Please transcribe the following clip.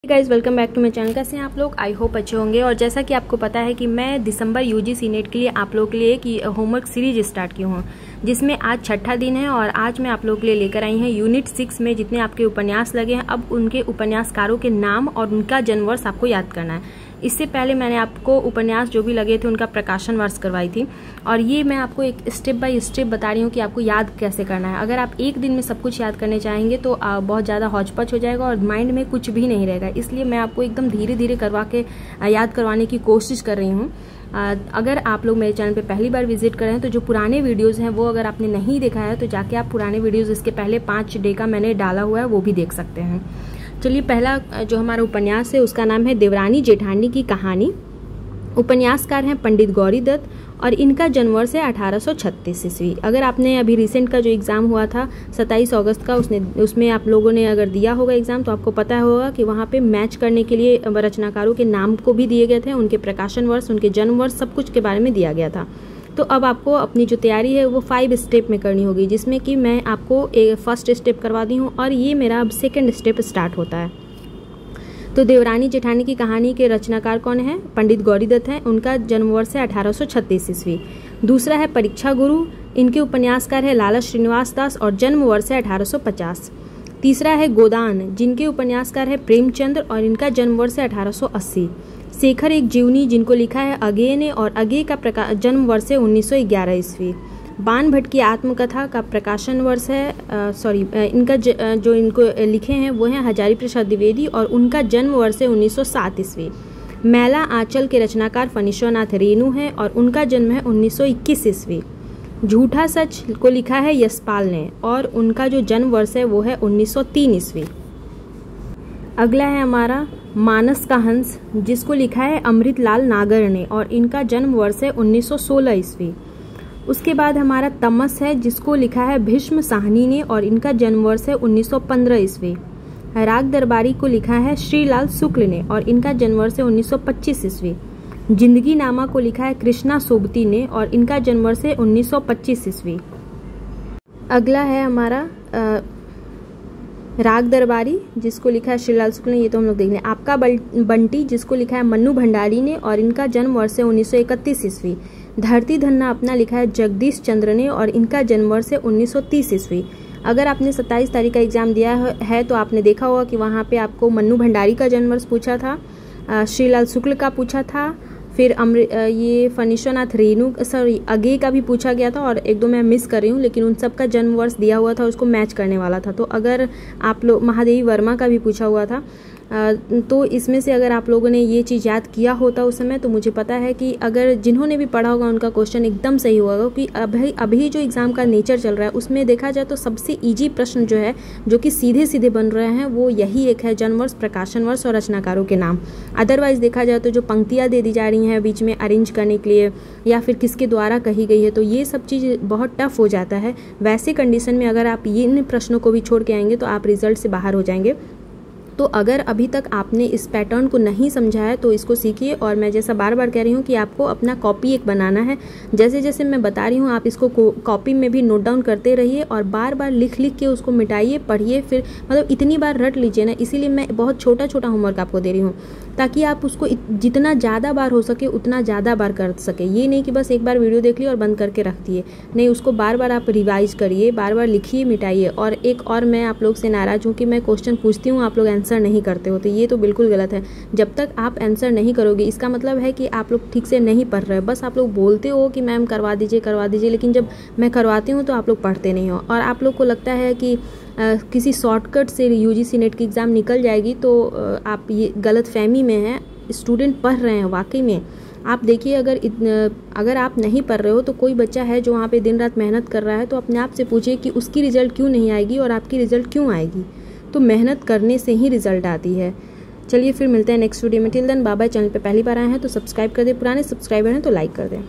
Guys welcome back to my channel. कैसे हैं आप लोग? आई होप अच्छे होंगे। और जैसा कि आपको पता है कि मैं दिसंबर यूजीसी नेट के लिए आप लोगों के लिए एक होमवर्क सीरीज स्टार्ट की हूँ, जिसमें आज छठा दिन है। और आज मैं आप लोगों के लिए लेकर आई हूँ यूनिट 6 में जितने आपके उपन्यास लगे हैं, अब उनके उपन्यासकारों के नाम और उनका जन्म वर्ष आपको याद करना है। इससे पहले मैंने आपको उपन्यास जो भी लगे थे उनका प्रकाशन वर्ष करवाई थी, और ये मैं आपको एक स्टेप बाय स्टेप बता रही हूँ कि आपको याद कैसे करना है। अगर आप एक दिन में सब कुछ याद करने चाहेंगे तो बहुत ज़्यादा हौच-पच हो जाएगा और माइंड में कुछ भी नहीं रहेगा। इसलिए मैं आपको एकदम धीरे धीरे करवा के याद करवाने की कोशिश कर रही हूँ। अगर आप लोग मेरे चैनल पे पहली बार विजिट करें तो जो पुराने वीडियोस हैं वो अगर आपने नहीं देखा है तो जाके आप पुराने वीडियोस इसके पहले 5 डे का मैंने डाला हुआ है वो भी देख सकते हैं। चलिए, पहला जो हमारा उपन्यास है उसका नाम है देवरानी जेठानी की कहानी। उपन्यासकार हैं पंडित गौरी दत्त और इनका जन्म वर्ष है 1836 ईस्वी। अगर आपने अभी रिसेंट का जो एग्ज़ाम हुआ था 27 अगस्त का, उसमें आप लोगों ने अगर दिया होगा एग्ज़ाम तो आपको पता होगा कि वहाँ पे मैच करने के लिए रचनाकारों के नाम को भी दिए गए थे, उनके प्रकाशन वर्ष, उनके जन्म वर्ष, सब कुछ के बारे में दिया गया था। तो अब आपको अपनी जो तैयारी है वो 5 स्टेप में करनी होगी, जिसमें कि मैं आपको फर्स्ट स्टेप करवा दी हूँ और ये मेरा अब सेकंड स्टेप स्टार्ट होता है। तो देवरानी जेठानी की कहानी के रचनाकार कौन है? पंडित गौरी दत्त हैं। उनका जन्म वर्ष है 1836 ईस्वी। दूसरा है परीक्षा गुरु, इनके उपन्यासकार है लाला श्रीनिवास दास और जन्म वर्ष है 1850। तीसरा है गोदान, जिनके उपन्यासकार है प्रेमचंद्र और इनका जन्म वर्ष है 1880। शेखर एक जीवनी, जिनको लिखा है अगे ने और अगे का जन्म वर्ष है 1911 ईस्वी। बाण भट्ट की आत्मकथा का प्रकाशन वर्ष है इनका जो इनको लिखे हैं वो हैं हजारी प्रसाद द्विवेदी और उनका जन्म वर्ष है 1907 ईस्वी। मैला आंचल के रचनाकार फणीश्वरनाथ रेणु हैं और उनका जन्म है 1921 ईस्वी। झूठा सच को लिखा है यशपाल ने और उनका जो जन्म वर्ष है वो है 1903 ईस्वी। अगला है हमारा मानस का हंस, जिसको लिखा है अमृतलाल नागर ने और इनका जन्म वर्ष है 1916 ईस्वी। उसके बाद हमारा तमस है, जिसको लिखा है भीष्म साहनी ने और इनका जन्म वर्ष है 1915 ईस्वी। राग दरबारी को लिखा है श्रीलाल शुक्ल ने और इनका जन्म वर्ष है 1925 ईस्वी। जिंदगी नामा को लिखा है कृष्णा सोबती ने और इनका जन्म वर्ष है 1925 ईस्वी। अगला है हमारा राग दरबारी, जिसको लिखा है श्रीलाल शुक्ल ने, ये तो हम लोग देख लें। आपका बंटी, जिसको लिखा है मन्नू भंडारी ने और इनका जन्म वर्ष है 1931 ईस्वी। धरती धन्ना अपना लिखा है जगदीश चंद्र ने और इनका जन्म वर्ष है 1930 ईस्वी। अगर आपने 27 तारीख का एग्जाम दिया है तो आपने देखा होगा कि वहाँ पे आपको मन्नू भंडारी का जन्म वर्ष पूछा था, श्रीलाल शुक्ल का पूछा था, फिर ये फणीश्वरनाथ रेणु अगे का भी पूछा गया था और एक दो मैं मिस कर रही हूँ, लेकिन उन सब का जन्म वर्ष दिया हुआ था, उसको मैच करने वाला था। तो अगर आप लोग महादेवी वर्मा का भी पूछा हुआ था, तो इसमें से अगर आप लोगों ने ये चीज़ याद किया होता उस समय तो मुझे पता है कि अगर जिन्होंने भी पढ़ा होगा उनका क्वेश्चन एकदम सही होगा, क्योंकि अभी जो एग्ज़ाम का नेचर चल रहा है उसमें देखा जाए तो सबसे ईजी प्रश्न जो है जो कि सीधे सीधे बन रहे हैं वो यही एक है, जन्म वर्ष, प्रकाशन वर्ष और रचनाकारों के नाम। अदरवाइज देखा जाए तो जो पंक्तियाँ दे दी जा रही हैं बीच में अरेंज करने के लिए या फिर किसके द्वारा कही गई है, तो ये सब चीज़ बहुत टफ हो जाता है। वैसे कंडीशन में अगर आप इन प्रश्नों को भी छोड़ के आएंगे तो आप रिजल्ट से बाहर हो जाएंगे। तो अगर अभी तक आपने इस पैटर्न को नहीं समझा है तो इसको सीखिए। और मैं जैसा बार बार कह रही हूँ कि आपको अपना कॉपी एक बनाना है, जैसे जैसे मैं बता रही हूँ आप इसको कॉपी में भी नोट डाउन करते रहिए और बार बार लिख लिख के उसको मिटाइए, पढ़िए, फिर मतलब इतनी बार रट लीजिए ना। इसीलिए मैं बहुत छोटा छोटा होमवर्क आपको दे रही हूँ ताकि आप उसको जितना ज़्यादा बार हो सके उतना ज़्यादा बार कर सके। ये नहीं कि बस एक बार वीडियो देख ली और बंद करके रख दिए, नहीं, उसको बार बार आप रिवाइज करिए, बार बार लिखिए, मिटाइए। और एक और मैं आप लोग से नाराज़ हूँ कि मैं क्वेश्चन पूछती हूँ, आप लोग आंसर नहीं करते हो, तो ये तो बिल्कुल गलत है। जब तक आप आंसर नहीं करोगे इसका मतलब है कि आप लोग ठीक से नहीं पढ़ रहे हो। बस आप लोग बोलते हो कि मैम करवा दीजिए, लेकिन जब मैं करवाती हूँ तो आप लोग पढ़ते नहीं हो और आप लोग को लगता है कि किसी शॉर्टकट से यूजीसी नेट की एग्ज़ाम निकल जाएगी, तो आप ये गलत फहमी में हैं। स्टूडेंट पढ़ रहे हैं वाकई में। आप देखिए, अगर आप नहीं पढ़ रहे हो तो कोई बच्चा है जो वहाँ पे दिन रात मेहनत कर रहा है, तो अपने आप से पूछिए कि उसकी रिज़ल्ट क्यों नहीं आएगी और आपकी रिज़ल्ट क्यों आएगी। तो मेहनत करने से ही रिज़ल्ट आती है। चलिए फिर मिलते हैं नेक्स्ट वीडियो में। Till then bye bye. Channel पे पहली बार आए हैं तो सब्सक्राइब कर दें, पुराने सब्सक्राइबर हैं तो लाइक कर दें।